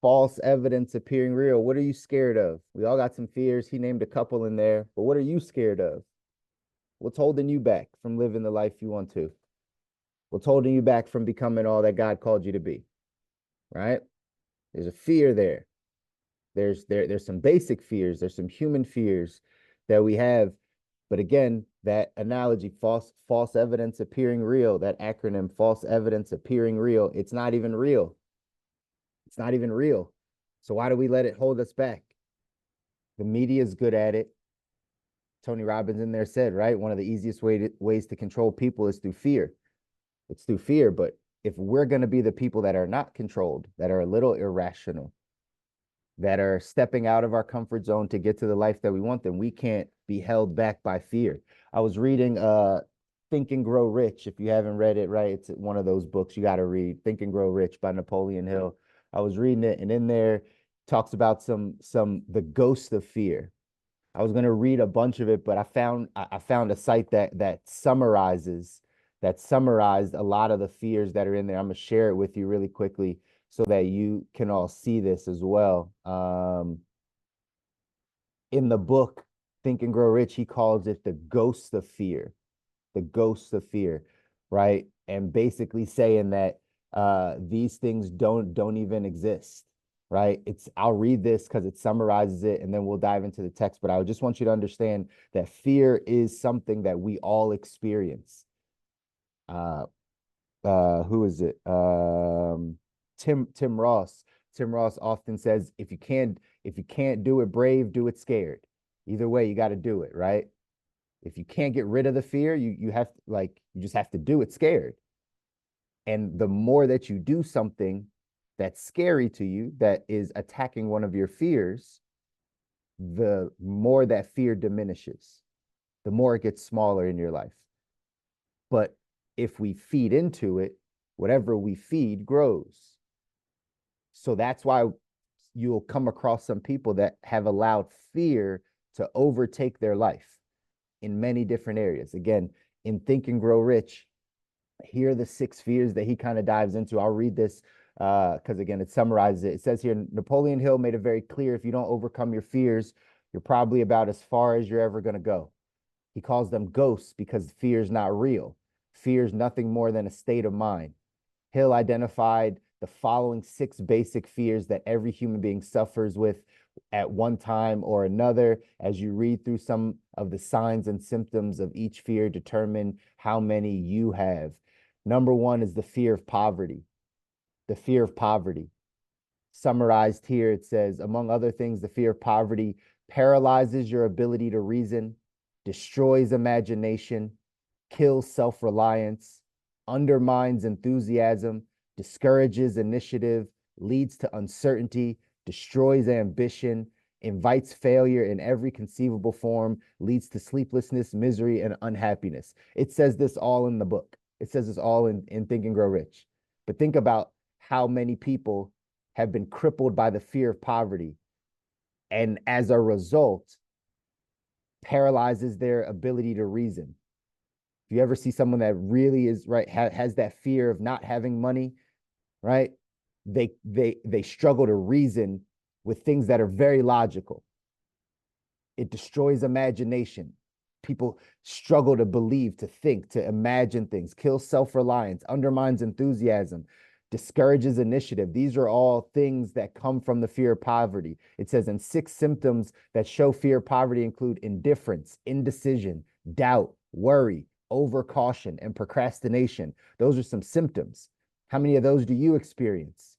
false evidence appearing real. What are you scared of? We all got some fears. He named a couple in there, but what are you scared of? What's holding you back from living the life you want to? What's holding you back from becoming all that God called you to be? Right? There's a fear there. There's some basic fears. There's some human fears that we have. But again, that analogy, false evidence appearing real, that acronym, false evidence appearing real, it's not even real. It's not even real. So why do we let it hold us back? The media is good at it. Tony Robbins in there said, right? One of the easiest ways to control people is through fear. It's through fear. But if we're going to be the people that are not controlled, that are a little irrational, that are stepping out of our comfort zone to get to the life that we want, then we can't be held back by fear. I was reading Think and Grow Rich. If you haven't read it, right, it's one of those books you got to read, Think and Grow Rich by Napoleon Hill. I was reading it, and in there talks about the ghost of fear. I was going to read a bunch of it, but I found a site that summarized a lot of the fears that are in there. I'm going to share it with you really quickly so that you can all see this as well. In the book, Think and Grow Rich, he calls it the ghost of fear, right? And basically saying that these things don't even exist, right? I'll read this because it summarizes it, and then we'll dive into the text. But I just want you to understand that fear is something that we all experience. Who is it? Tim Ross. Tim Ross often says, if you can't do it brave, do it scared. Either way, you got to do it, right? If you can't get rid of the fear, you have to, like, you just have to do it scared. And the more that you do something that's scary to you, that is attacking one of your fears, the more that fear diminishes, the more it gets smaller in your life. But if we feed into it, whatever we feed grows. So that's why you'll come across some people that have allowed fear to overtake their life in many different areas. Again, in Think and Grow Rich, here are the 6 fears that he kind of dives into. I'll read this because, again, it summarizes it. It says here, Napoleon Hill made it very clear, if you don't overcome your fears, you're probably about as far as you're ever going to go. He calls them ghosts because fear is not real. Fear is nothing more than a state of mind. Hill identified the following 6 basic fears that every human being suffers with at one time or another. As you read through some of the signs and symptoms of each fear, determine how many you have. Number 1 is the fear of poverty. The fear of poverty. Summarized here, it says, among other things, the fear of poverty paralyzes your ability to reason, destroys imagination, kills self-reliance, undermines enthusiasm, discourages initiative, leads to uncertainty, destroys ambition, invites failure in every conceivable form, leads to sleeplessness, misery, and unhappiness. It says this all in the book. It says this all in Think and Grow Rich. But think about how many people have been crippled by the fear of poverty, and as a result, paralyzes their ability to reason. If you ever see someone that really is right, has that fear of not having money, right? They struggle to reason with things that are very logical. It destroys imagination. People struggle to believe, to think, to imagine things, kills self-reliance, undermines enthusiasm, discourages initiative. These are all things that come from the fear of poverty. It says, and 6 symptoms that show fear of poverty include indifference, indecision, doubt, worry, overcaution, and procrastination. Those are some symptoms. How many of those do you experience?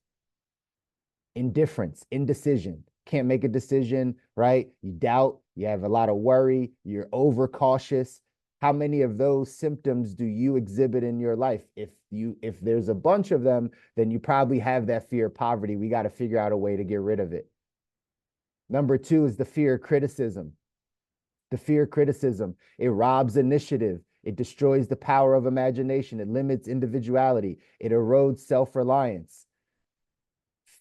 Indifference, indecision, can't make a decision, right? You doubt, you have a lot of worry, you're overcautious. How many of those symptoms do you exhibit in your life? If there's a bunch of them, then you probably have that fear of poverty. We got to figure out a way to get rid of it. Number 2 is the fear of criticism. The fear of criticism. It robs initiative. It destroys the power of imagination. It limits individuality. It erodes self-reliance.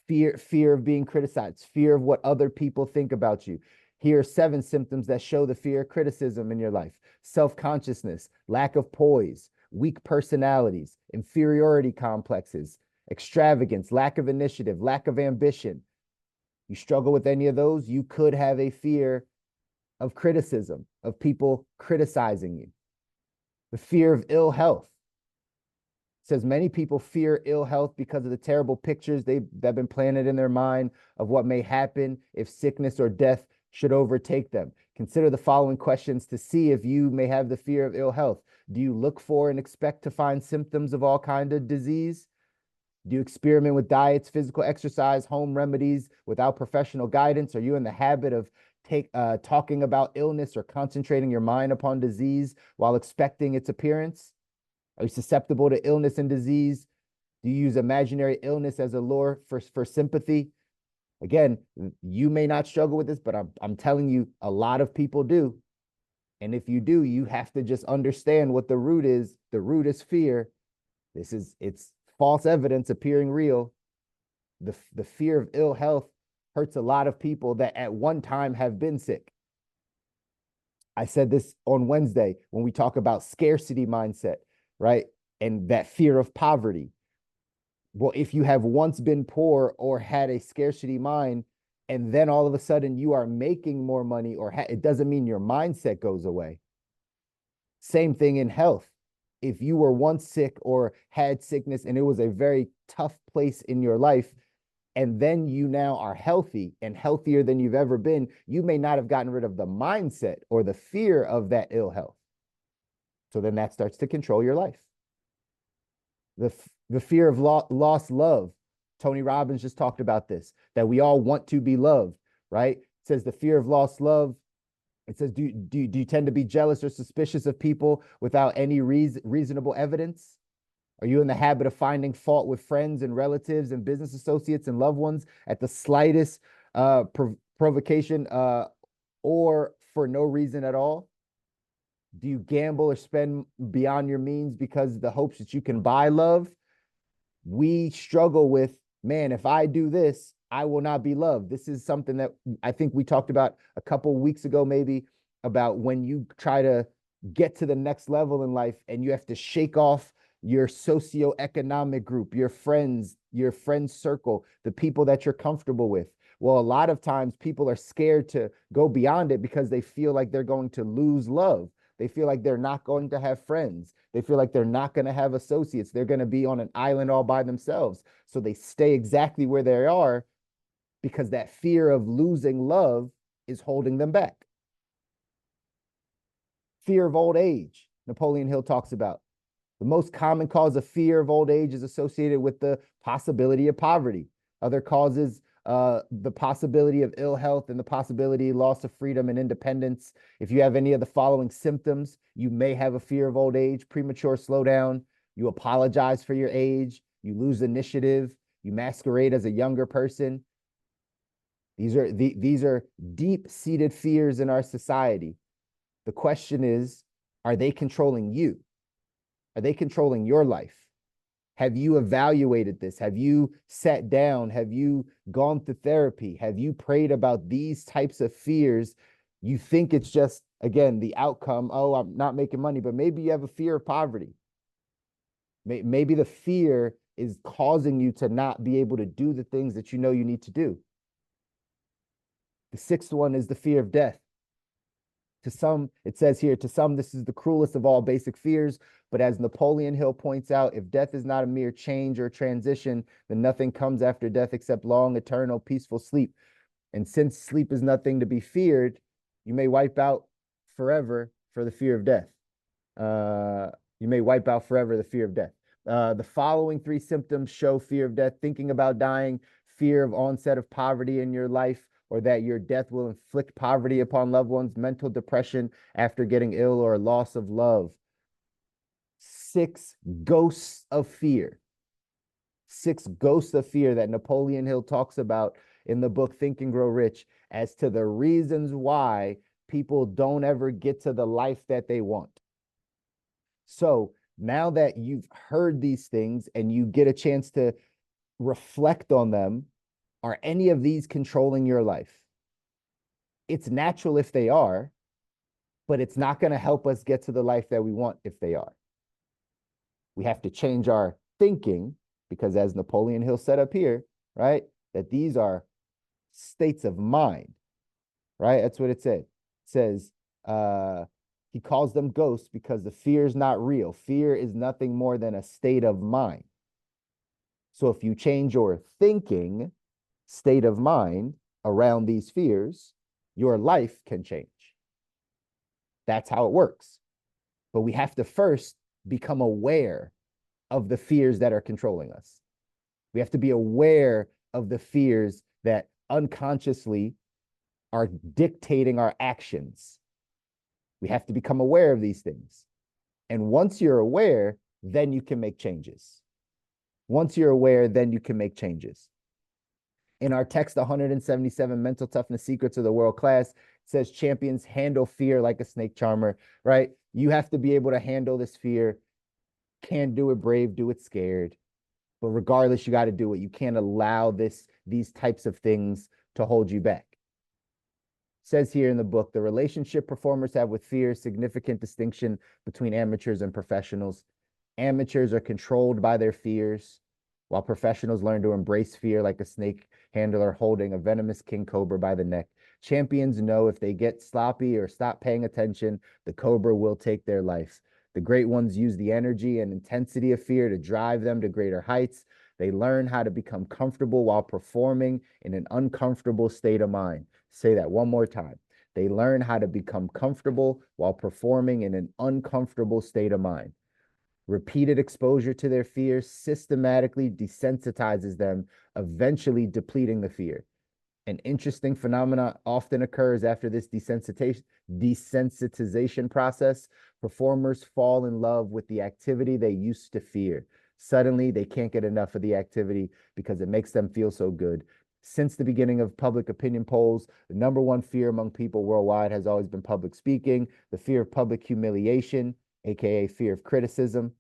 Fear of being criticized, fear of what other people think about you. Here are 7 symptoms that show the fear of criticism in your life: self-consciousness, lack of poise, weak personalities, inferiority complexes, extravagance, lack of initiative, lack of ambition, You struggle with any of those, you could have a fear of criticism, of people criticizing you. The fear of ill health. It says many people fear ill health because of the terrible pictures that have been planted in their mind of what may happen if sickness or death should overtake them. Consider the following questions to see if you may have the fear of ill health. Do you look for and expect to find symptoms of all kinds of disease? Do you experiment with diets, physical exercise, home remedies without professional guidance? Are you in the habit of talking about illness or concentrating your mind upon disease while expecting its appearance? Are you susceptible to illness and disease? Do you use imaginary illness as a lure for sympathy? Again, you may not struggle with this, but I'm telling you, a lot of people do. And if you do, you have to just understand what the root is. The root is fear. It's false evidence appearing real. The fear of ill health hurts a lot of people that at one time have been sick. I said this on Wednesday when we talk about scarcity mindset, right? And that fear of poverty. Well, if you have once been poor or had a scarcity mind, and then all of a sudden you are making more money, or it doesn't mean your mindset goes away. Same thing in health. If you were once sick or had sickness and it was a very tough place in your life, and then you now are healthy and healthier than you've ever been, you may not have gotten rid of the mindset or the fear of that ill health. So then that starts to control your life. The fear of lost love. Tony Robbins just talked about this, that we all want to be loved, right? It says the fear of lost love. It says, do you tend to be jealous or suspicious of people without any reasonable evidence? Are you in the habit of finding fault with friends and relatives and business associates and loved ones at the slightest provocation or for no reason at all? Do you gamble or spend beyond your means because the hopes that you can buy love? We struggle with, man, if I do this, I will not be loved. This is something that I think we talked about a couple weeks ago, maybe, about when you try to get to the next level in life and you have to shake off your socioeconomic group, your friends circle, the people that you're comfortable with. Well, a lot of times people are scared to go beyond it because they feel like they're going to lose love. They feel like they're not going to have friends. They feel like they're not going to have associates. They're going to be on an island all by themselves. So they stay exactly where they are because that fear of losing love is holding them back. Fear of old age. Napoleon Hill talks about the most common cause of fear of old age is associated with the possibility of poverty. Other causes, the possibility of ill health and the possibility of loss of freedom and independence. If you have any of the following symptoms, you may have a fear of old age: premature slowdown, you apologize for your age, you lose initiative, you masquerade as a younger person. These are deep-seated fears in our society. The question is, are they controlling you? Are they controlling your life? Have you evaluated this? Have you sat down? Have you gone to therapy? Have you prayed about these types of fears? You think it's just, again, the outcome. Oh, I'm not making money, but maybe you have a fear of poverty. Maybe the fear is causing you to not be able to do the things that you know you need to do. The sixth one is the fear of death. To some, it says here, to some, this is the cruelest of all basic fears. But as Napoleon Hill points out, if death is not a mere change or transition, then nothing comes after death except long, eternal, peaceful sleep. And since sleep is nothing to be feared, you may wipe out forever for the fear of death. You may wipe out forever the fear of death. The following three symptoms show fear of death: thinking about dying, fear of onset of poverty in your life, or that your death will inflict poverty upon loved ones, mental depression after getting ill, or loss of love. 6 ghosts of fear. 6 ghosts of fear that Napoleon Hill talks about in the book Think and Grow Rich as to the reasons why people don't ever get to the life that they want. So now that you've heard these things and you get a chance to reflect on them, are any of these controlling your life? It's natural if they are, but it's not going to help us get to the life that we want if they are. We have to change our thinking because, as Napoleon Hill said up here, right, that these are states of mind, right? That's what it said. It says, he calls them ghosts because the fear is not real. Fear is nothing more than a state of mind. So if you change your thinking state of mind around these fears, your life can change. That's how it works. But we have to first become aware of the fears that are controlling us. We have to be aware of the fears that unconsciously are dictating our actions. We have to become aware of these things. And once you're aware, then you can make changes. Once you're aware, then you can make changes. In our text, 177 Mental Toughness Secrets of the World Class, it says champions handle fear like a snake charmer, right? You have to be able to handle this fear. Can't do it brave, do it scared. But regardless, you got to do it. You can't allow these types of things to hold you back. It says here in the book, the relationship performers have with fear, significant distinction between amateurs and professionals. Amateurs are controlled by their fears, while professionals learn to embrace fear like a snake handler holding a venomous king cobra by the neck. Champions know if they get sloppy or stop paying attention, the cobra will take their life. The great ones use the energy and intensity of fear to drive them to greater heights. They learn how to become comfortable while performing in an uncomfortable state of mind. Say that one more time. They learn how to become comfortable while performing in an uncomfortable state of mind. Repeated exposure to their fears systematically desensitizes them, eventually depleting the fear. An interesting phenomenon often occurs after this desensitization process. Performers fall in love with the activity they used to fear. Suddenly, they can't get enough of the activity because it makes them feel so good. Since the beginning of public opinion polls, the number one fear among people worldwide has always been public speaking, the fear of public humiliation, aka fear of criticism,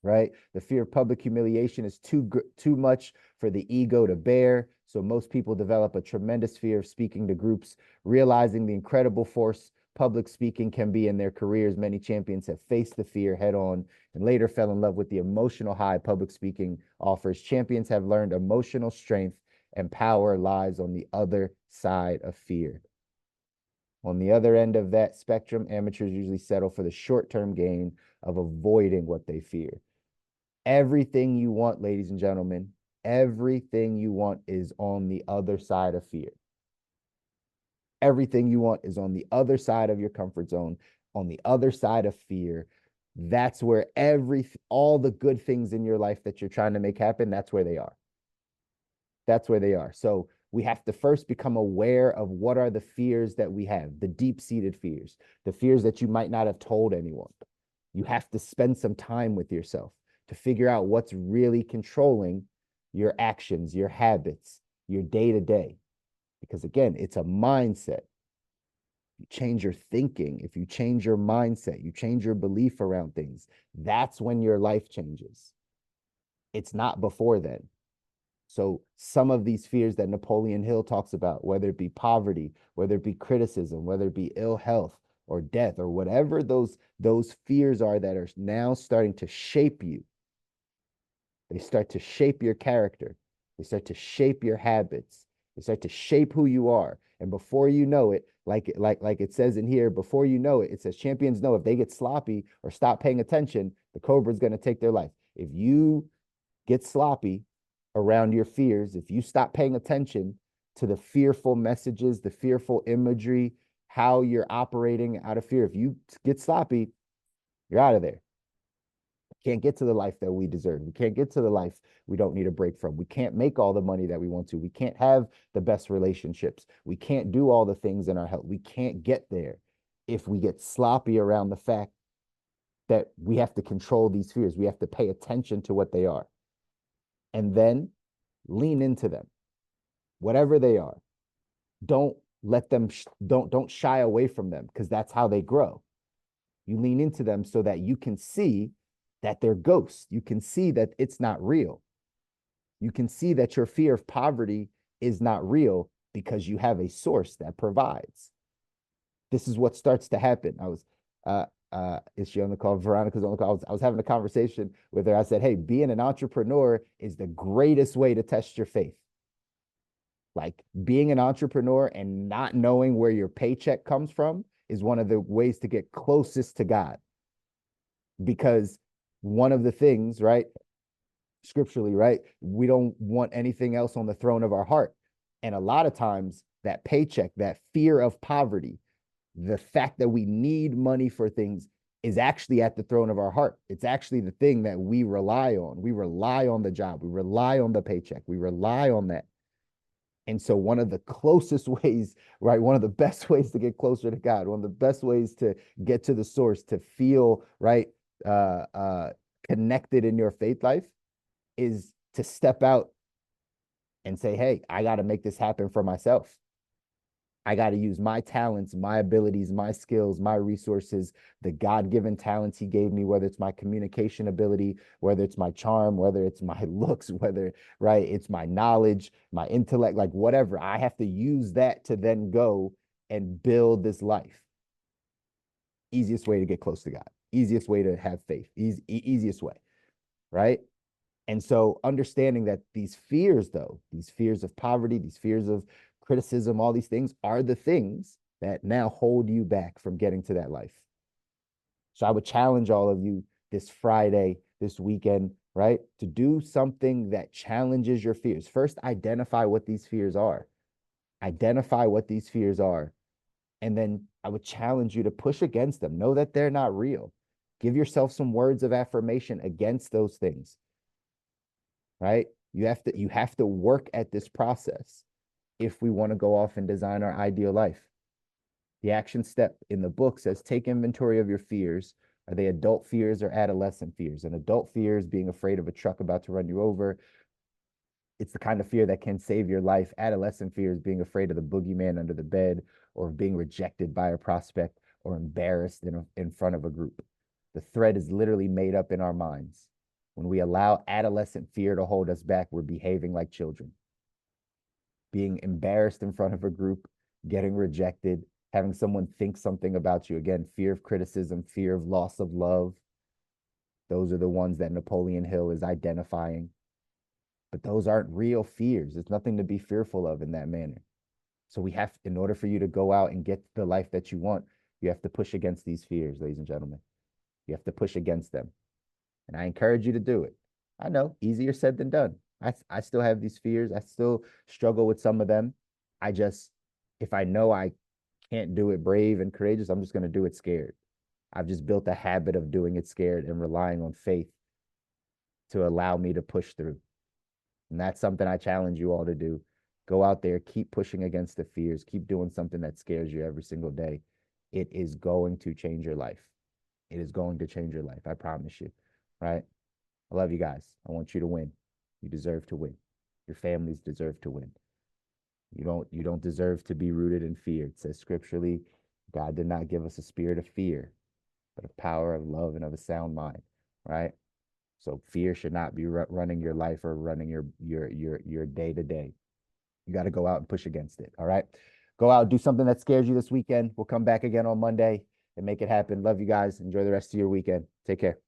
right? The fear of public humiliation is too much for the ego to bear. So most people develop a tremendous fear of speaking to groups, realizing the incredible force public speaking can be in their careers. Many champions have faced the fear head on and later fell in love with the emotional high public speaking offers. Champions have learned emotional strength and power lies on the other side of fear. On the other end of that spectrum, amateurs usually settle for the short-term gain of avoiding what they fear. Everything you want, ladies and gentlemen, everything you want is on the other side of fear. Everything you want is on the other side of your comfort zone, on the other side of fear. That's where all the good things in your life that you're trying to make happen, that's where they are. That's where they are. So we have to first become aware of what are the fears that we have, the deep-seated fears, the fears that you might not have told anyone. You have to spend some time with yourself to figure out what's really controlling your actions, your habits, your day-to-day. Because again, it's a mindset. You change your thinking, if you change your mindset, you change your belief around things, that's when your life changes. It's not before then. So some of these fears that Napoleon Hill talks about, whether it be poverty, whether it be criticism, whether it be ill health or death or whatever those fears are that are now starting to shape you, they start to shape your character. They start to shape your habits. They start to shape who you are. And before you know it, like it says in here, before you know it, it says champions know if they get sloppy or stop paying attention, the cobra is going to take their life. If you get sloppy around your fears, if you stop paying attention to the fearful messages, the fearful imagery, how you're operating out of fear, if you get sloppy, you're out of there. We can't get to the life that we deserve. We can't get to the life we don't need a break from. We can't make all the money that we want to. We can't have the best relationships. We can't do all the things in our health. We can't get there if we get sloppy around the fact that we have to control these fears. We have to pay attention to what they are. And then lean into them, whatever they are. Don't let them, don't shy away from them, because that's how they grow. You lean into them so that you can see that they're ghosts. You can see that it's not real. You can see that your fear of poverty is not real because you have a source that provides. This is what starts to happen. Is she on the call? Veronica's on the call. I was having a conversation with her. I said, hey, being an entrepreneur is the greatest way to test your faith. Like being an entrepreneur and not knowing where your paycheck comes from is one of the ways to get closest to God. Because one of the things, right, scripturally, right, we don't want anything else on the throne of our heart. And a lot of times, that paycheck, that fear of poverty, the fact that we need money for things is actually at the throne of our heart. It's actually the thing that we rely on. We rely on the job. We rely on the paycheck. We rely on that. And so one of the closest ways, right, one of the best ways to get closer to God, one of the best ways to get to the source, to feel, right, uh, uh, connected in your faith life is to step out and say, hey, I got to make this happen for myself. I got to use my talents, my abilities, my skills, my resources, the God-given talents he gave me, whether it's my communication ability, whether it's my charm, whether it's my looks, whether, right, it's my knowledge, my intellect, like whatever. I have to use that to then go and build this life. Easiest way to get close to God. Easiest way to have faith. Easiest way, right? And so understanding that these fears, though, these fears of poverty, these fears of criticism, all these things are the things that now hold you back from getting to that life. So I would challenge all of you this Friday, this weekend, right, to do something that challenges your fears. First, identify what these fears are. Identify what these fears are. And then I would challenge you to push against them. Know that they're not real. Give yourself some words of affirmation against those things. Right? You have to work at this process if we want to go off and design our ideal life. The action step in the book says take inventory of your fears. Are they adult fears or adolescent fears? An adult fear is being afraid of a truck about to run you over. It's the kind of fear that can save your life. Adolescent fear is being afraid of the boogeyman under the bed or being rejected by a prospect or embarrassed in front of a group. The thread is literally made up in our minds. When we allow adolescent fear to hold us back, we're behaving like children. Being embarrassed in front of a group, getting rejected, having someone think something about you. Again, fear of criticism, fear of loss of love. Those are the ones that Napoleon Hill is identifying. But those aren't real fears. There's nothing to be fearful of in that manner. So we have, in order for you to go out and get the life that you want, you have to push against these fears, ladies and gentlemen. You have to push against them. And I encourage you to do it. I know, easier said than done. I still have these fears. I still struggle with some of them. I just, if I know I can't do it brave and courageous, I'm just going to do it scared. I've just built a habit of doing it scared and relying on faith to allow me to push through. And that's something I challenge you all to do. Go out there, keep pushing against the fears, keep doing something that scares you every single day. It is going to change your life. It is going to change your life. I promise you. Right? I love you guys. I want you to win. You deserve to win. Your families deserve to win. You don't deserve to be rooted in fear. It says scripturally, God did not give us a spirit of fear, but of power, of love, and of a sound mind. Right? So fear should not be running your life or running your day to day. You got to go out and push against it. All right. Go out, do something that scares you this weekend. We'll come back again on Monday and make it happen. Love you guys. Enjoy the rest of your weekend. Take care.